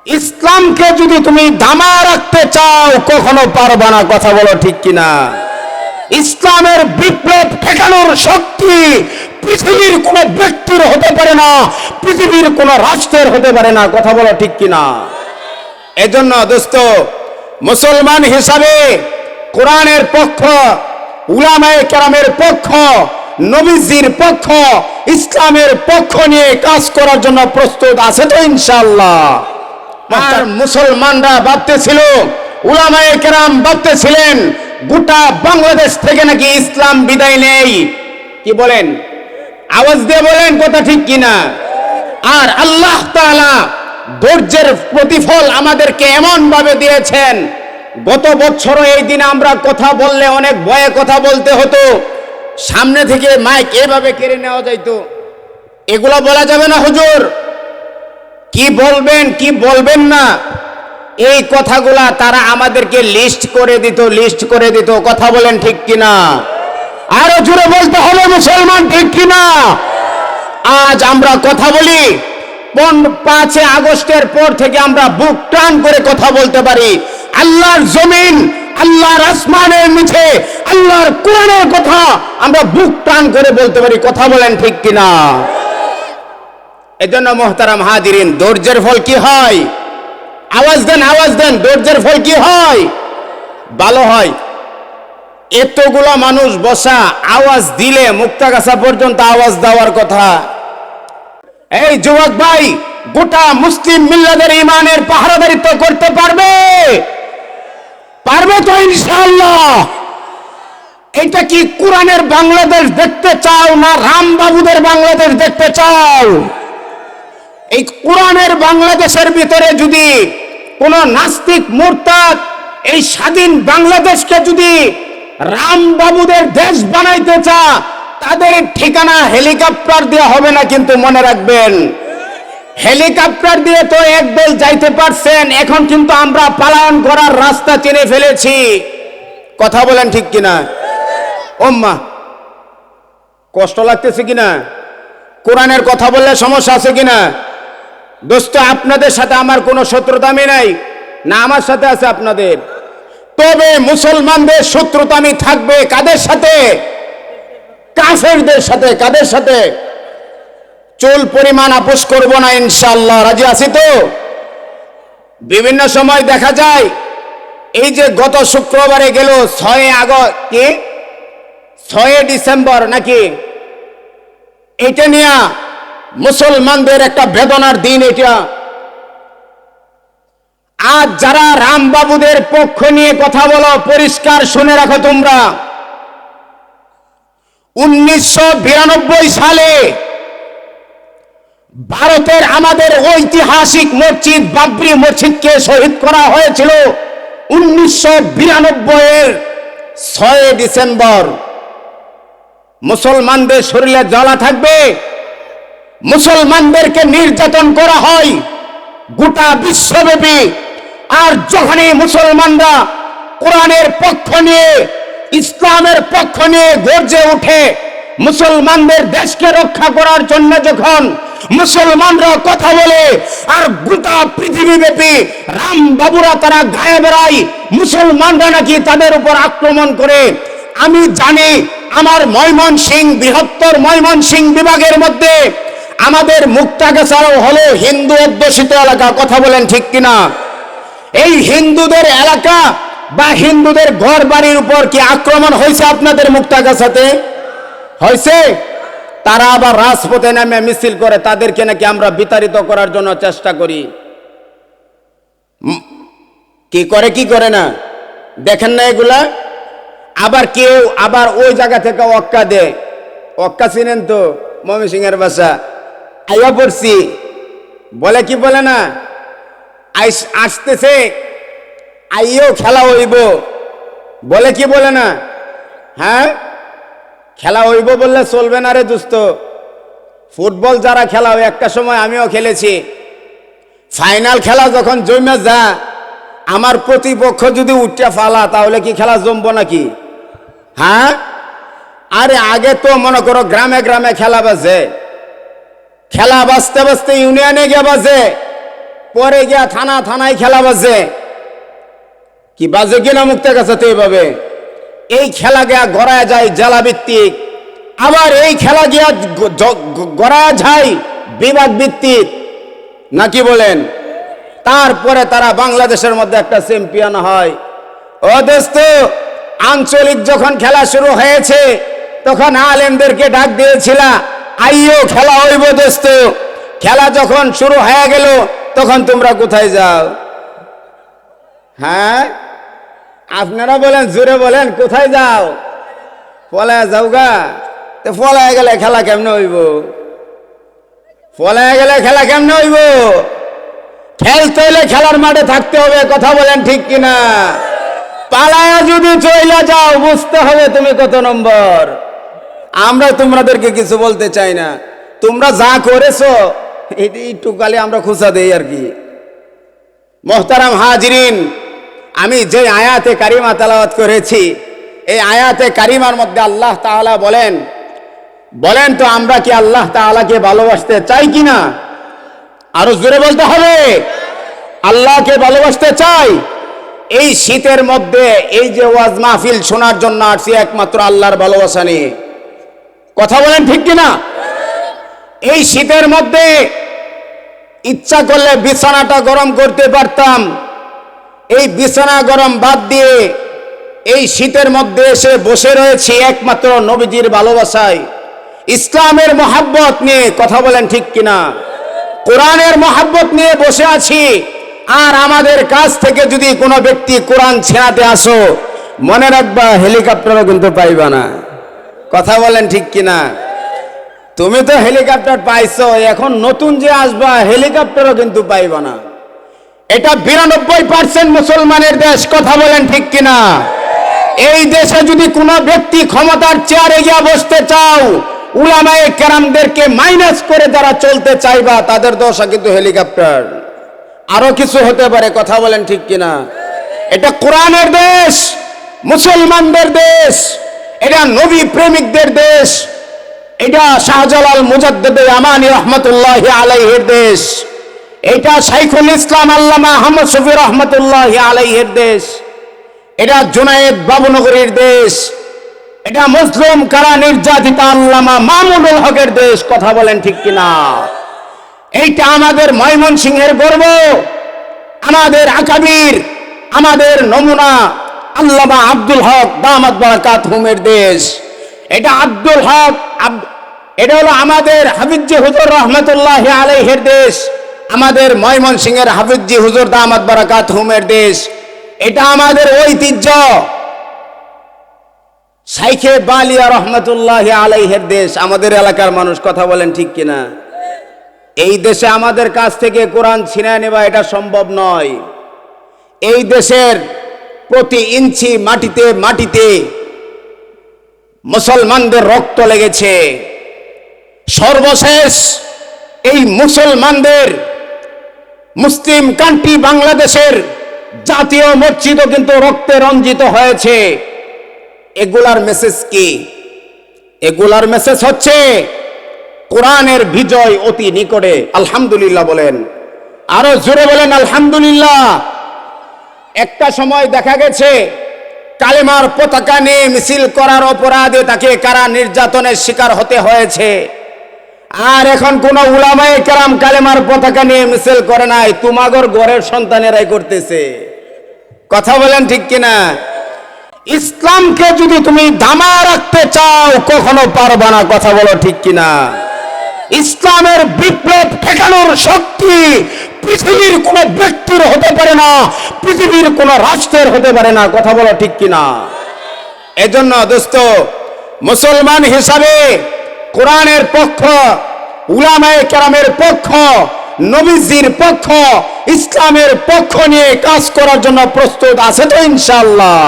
ইসলামকে যদি তুমি দামা রাখতে চাও কখনো পারবা না, কথা বলো ঠিক কিনা? ইসলামের বিপ্লব ঠেকানোর শক্তি পৃথিবীর কোন ব্যক্তির হতে পারে না, পৃথিবীর কোন রাষ্ট্রের হতে পারে না, কথা বলো ঠিক কিনা? এজন্য দোস্ত, মুসলমান হিসাবে কোরআনের পক্ষ, উলামায়ে কেরামের পক্ষ, নবীজির পক্ষ, ইসলামের পক্ষ নিয়ে কাজ করার জন্য প্রস্তুত আছে তো ইনশাআল্লাহ? আর মুসলমানরা ভাবতেছিল, উলামায়ে কেরাম ভাবতেছিলেন গোটা বাংলাদেশ থেকে নাকি ইসলাম বিদায় নেই। কি বলেন? আওয়াজ দিয়ে বলেন কথা ঠিক কিনা? আর আল্লাহ তাআলা ধৈর্যের প্রতিফল আমাদেরকে এমন ভাবে দিয়েছেন, গত বছরও এই দিনে আমরা কথা বললে অনেক ভয়ে কথা বলতে হতো, সামনে থেকে মাইক এভাবে কেড়ে নেওয়া যাইতো। এগুলো বলা যাবে না হুজুর, কি বলবেন কি বলবেন না, এই কথাগুলা তারা আমাদেরকে লিস্ট করে দিত। কথা বলেন ঠিক কিনা? আরো জোরে বলতে হবে মুসলমান, ঠিক কিনা? আজ আমরা কথা বলি, 5 আগস্টের পর থেকে আমরা বুক টান করে কথা বলতে পারি। আল্লাহর জমিন, আল্লাহর আসমানের নিচে আল্লাহর কোরআনের কথা আমরা বুক টান করে বলতে পারি। কথা বলেন ঠিক কিনা? এজন্য মুহতারাম হাজিরিন, ধৈর্যের ফল কি হয়? আওয়াজ দেন, আওয়াজ দেন, ধৈর্যের ফল কি হয়? ভালো হয়। এতগুলো মানুষ বসা, আওয়াজ দিলে মুক্তাগাছা পর্যন্ত আওয়াজ দেওয়ার কথা। এই যুবক ভাই, গোটা মুসলিম মিল্লাতের ইমানের পাহারাদারিত্ব করতে পারবে? পারবে তো ইনশাআল্লাহ? এটা কি কোরআনের বাংলাদেশ দেখতে চাও না রামবাবুদের বাংলাদেশ দেখতে চাও? এই কোরআনের বাংলাদেশের ভিতরে যদি কোন নাস্তিক মুরতাদ এই স্বাধীন বাংলাদেশকে যদি রামবাবুদের দেশ বানাইতে চা, তাদের ঠিকানা হেলিকপ্টার দিয়ে হবে না, কিন্তু মনে রাখবেন, হেলিকপ্টার দিয়ে তো একদল যাইতে পারছেন, এখন কিন্তু আমরা পালায়ন করার রাস্তা চিনে ফেলেছি। কথা বলেন ঠিক কিনা? ওম্মা, কষ্ট লাগতেছে কিনা? কোরআনের কথা বললে সমস্যা আছে কিনা? দোস্ত, আপনাদের সাথে আমার কোনো শত্রুতামি নাই, না আমার সাথে আছে আপনাদের। তবে মুসলমানদের শত্রুতামি থাকবে কাদের সাথে? কাফেরদের সাথে। কাদের সাথে? চুল পরিমাণ আপোষ করব না ইনশাআল্লাহ। রাজি আছি তো? বিভিন্ন সময় দেখা যায়, এই যে গত শুক্রবারে গেল 6 ডিসেম্বর নাকি, এটা নিয়ে মুসলমানদের একটা বেদনার দিন এটা। আজ যারা রামবাবুদের পক্ষ নিয়ে কথা বলো, পরিষ্কার শুনে রাখো তোমরা, 1992 সালে ভারতের আমাদের ঐতিহাসিক মসজিদ বাবরি মসজিদকে শহীদ করা হয়েছিল 1992 এর 6 ডিসেম্বর। মুসলমানদের শরীরে জ্বালা থাকবে, মুসলমানদেরকে নির্যাতন করা হয় গোটা বিশ্বব্যাপী। আর যখনই মুসলমানরা কোরআনের পক্ষ নিয়ে, ইসলামের পক্ষ নিয়ে গর্জে ওঠে, মুসলমানদের দেশকে রক্ষা করার জন্য যখন মুসলমানরা কথা বলে, আর গোটা পৃথিবীব্যাপী রামবাবুরা তারা গায়ে বেড়ায়, মুসলমানরা নাকি তাদের উপর আক্রমণ করে। আমি জানি আমার ময়মনসিংহ, বৃহত্তর ময়মনসিংহ বিভাগের মধ্যে আমাদের মুক্তাগাছাও হলো হিন্দু অধ্যুষিত এলাকা। কথা বলেন ঠিক কিনা? এই হিন্দুদের এলাকা বা হিন্দুদের ঘর বাড়ির উপর কি আক্রমণ হয়েছে আপনাদের মুক্তাগাছাতে? হয়েছে? তারা আবার রাজপথে নামে মিছিল করে, তাদেরকে নাকি আমরা বিতাড়িত করার জন্য চেষ্টা করি। কি করে না দেখেন না এগুলা? আবার কেউ আবার ওই জায়গা থেকে অক্কা দেয়। অক্কা চিনেন তো? ময়মনসিংহের ভাষা। আইয়া পড়ছি বলে, কি বলে না, আসতেছে আইও খেলা হইব বলে, কি বলে না? হ্যাঁ, খেলা হইব বললে চলবে না রে দোস্ত। ফুটবল যারা খেলা হয়, একটা সময় আমিও খেলেছি, ফাইনাল খেলা যখন জমে যা, আমার প্রতিপক্ষ যদি উঠে ফালা, তাহলে কি খেলা জমবো নাকি? হ্যাঁ, আরে আগে তো মনে করো গ্রামে গ্রামে খেলা বাজে, খেলা বাজতে বাজতে ইউনিয়নে গিয়ে বাজে, পরে গিয়া থানায় খেলা বাজে, কি বাজে কিনা মুক্তের কাছে তো এইভাবে এই খেলা গিয়া গড়ায় যায় জেলা ভিত্তিক, আবার এই খেলা গিয়া গড়ায় যায় বিভাগ ভিত্তিক, নাকি বলেন? তারপরে তারা বাংলাদেশের মধ্যে একটা চ্যাম্পিয়ন হয়। ও দোস্ত, আঞ্চলিক যখন খেলা শুরু হয়েছে তখন আলেমদেরকে ডাক দিয়েছিল, আইও খেলা হইব দোস্ত। খেলা যখন শুরু হয়ে গেল তখন তোমরা কোথায় যাও? হ্যাঁ, আপনারা বলেন, জোরে বলেন, কোথায় যাও? পলায় যাও গা। তো পলায় গেলে খেলা কেমনে হইব? পলায় গেলে খেলা কেমনে হইব? খেলতে হইলে খেলার মাঠে থাকতে হবে, কথা বলেন ঠিক কিনা? পালায়া যদি চলে যাও বুঝতে হবে তুমি কত নম্বর। আমরা তোমাদেরকে কিছু বলতে চাই না, তোমরা যা করেছো একটু কালে আমরা খুঁজা দেই আর কি। মোহতারাম হাজিরিন, আমি যে আয়াতে কারিমা তেলাওয়াত করেছি, এই আয়াতে কারিমার মধ্যে আল্লাহ তাআলা বলেন তো আমরা কি আল্লাহ তাআলাকে ভালোবাসতে চাই কিনা? আরো জোরে বলতে হবে, আল্লাহকে ভালোবাসতে চাই। এই শীতের মধ্যে এই যে ওয়াজ মাহফিল শোনার জন্য আসছি একমাত্র আল্লাহর ভালোবাসা নিয়ে, কথা বলেন ঠিক কিনা? এই শীতের মধ্যে ইচ্ছা করলে বিছানাটা গরম করতে পারতাম, এই বিছানা গরম বাদ দিয়ে এই শীতের মধ্যে এসে বসে রয়েছি একমাত্র নবীজির ভালোবাসায়, ইসলামের মহাব্বত নিয়ে, কথা বলেন ঠিক কিনা? কোরআনের মহাব্বত নিয়ে বসে আছি। আর আমাদের কাছ থেকে যদি কোনো ব্যক্তি কোরআন ছেড়াতে আসো, মনে রাখবা হেলিকপ্টারও কিন্তু পাইবা না, কথা বলেন ঠিক কিনা? তুমি তো হেলিকপ্টার পাইছো, এখন নতুন যে আসবা হেলিকপ্টারও কিন্তু পাইবা না। এটা 92% মুসলমানের দেশ, কথা বলেন ঠিক কিনা? এই দেশে যদি কোনো ব্যক্তি ক্ষমতার চেয়ারে গিয়ে বসতে চাও, উলামায়ে কেরামদেরকে মাইনাস করে যারা চলতে চাইবা তাদের দশা কিন্তু হেলিকপ্টার, আরো কিছু হতে পারে, কথা বলেন ঠিক কিনা? এটা কোরআনের দেশ, মুসলমানদের দেশ, এটা নবী প্রেমিকদের দেশ, এটা শাহজালাল মুজাদ্দিদে আমানি রহমতুল্লাহি আলাইহির দেশ, এটা শাইখুল ইসলাম আল্লামা আহমদ শফি রহমতুল্লাহি আলাইহির দেশ, এটা জুনায়েদ বাবুনগরীর দেশ, এটা মুসলিম কারা নির্যাতিতা আল্লামা মামুনুল হকের দেশ, কথা বলেন ঠিক কিনা? এইটা আমাদের ময়মনসিংহের গর্ব, আমাদের আকাবির, আমাদের নমুনা আল্লামা আব্দুল হক দামাত বারাকাতুহুমের দেশ, এটা আব্দুল হক, এটা হলো আমাদের হাফিজি হুজুর রহমতুল্লাহি আলাইহির দেশ, আমাদের ময়মনসিংহের হাফিজি হুজুর দামাত বারাকাতুহুমের দেশ, এটা আমাদের ঐতিহ্য শাইখে বালিয়া রহমতুল্লাহি আলাইহির দেশ, আমাদের এলাকার মানুষ, কথা বলেন ঠিক কিনা? এই দেশে আমাদের কাছ থেকে কোরআন ছিনিয়ে নেওয়া এটা সম্ভব নয়। এই দেশের প্রতি ইঞ্চি মাটিতে মুসলমানদের রক্ত লেগেছে। সর্বশেষ এই মুসলমানদের মুসলিম কান্ট্রি বাংলাদেশের জাতীয় মসজিদও কিন্তু রক্তে রঞ্জিত হয়েছে। এগুলার মেসেজ কি? এগুলার মেসেজ হচ্ছে কোরআনের বিজয় অতি নিকটে। আলহামদুলিল্লাহ বলেন, আরো জোরে বলেন আলহামদুলিল্লাহ। একটা সময় দেখা গেছে কালেমার পতাকা নিয়ে মিছিল করার অপরাধে তাকে কারা নির্যাতনের শিকার হতে হয়েছে। আর এখন কোন উলামায়ে কেরাম কালেমার পতাকা নিয়ে মিছিল করে নাই, তোমাগর ঘরের সন্তানেরাই করতেছে, কথা বলেন ঠিক কিনা? ইসলামকে যদি তুমি দামা রাখতে চাও কখনো পারবা না, কথা বলো ঠিক কিনা? ইসলামের বিপ্লব ঠেকানোর শক্তি পৃথিবীর কোন ব্যক্তির হতে পারে না, পৃথিবীর কোন রাষ্ট্রের হতে পারে না, কথা বলো ঠিক কিনা? এজন্য দোস্ত, মুসলমান হিসাবে কোরআনের পক্ষ, উলামায়ে কেরামের পক্ষ, নবীজির পক্ষ, ইসলামের পক্ষ নিয়ে কাজ করার জন্য প্রস্তুত আছে তো ইনশাআল্লাহ?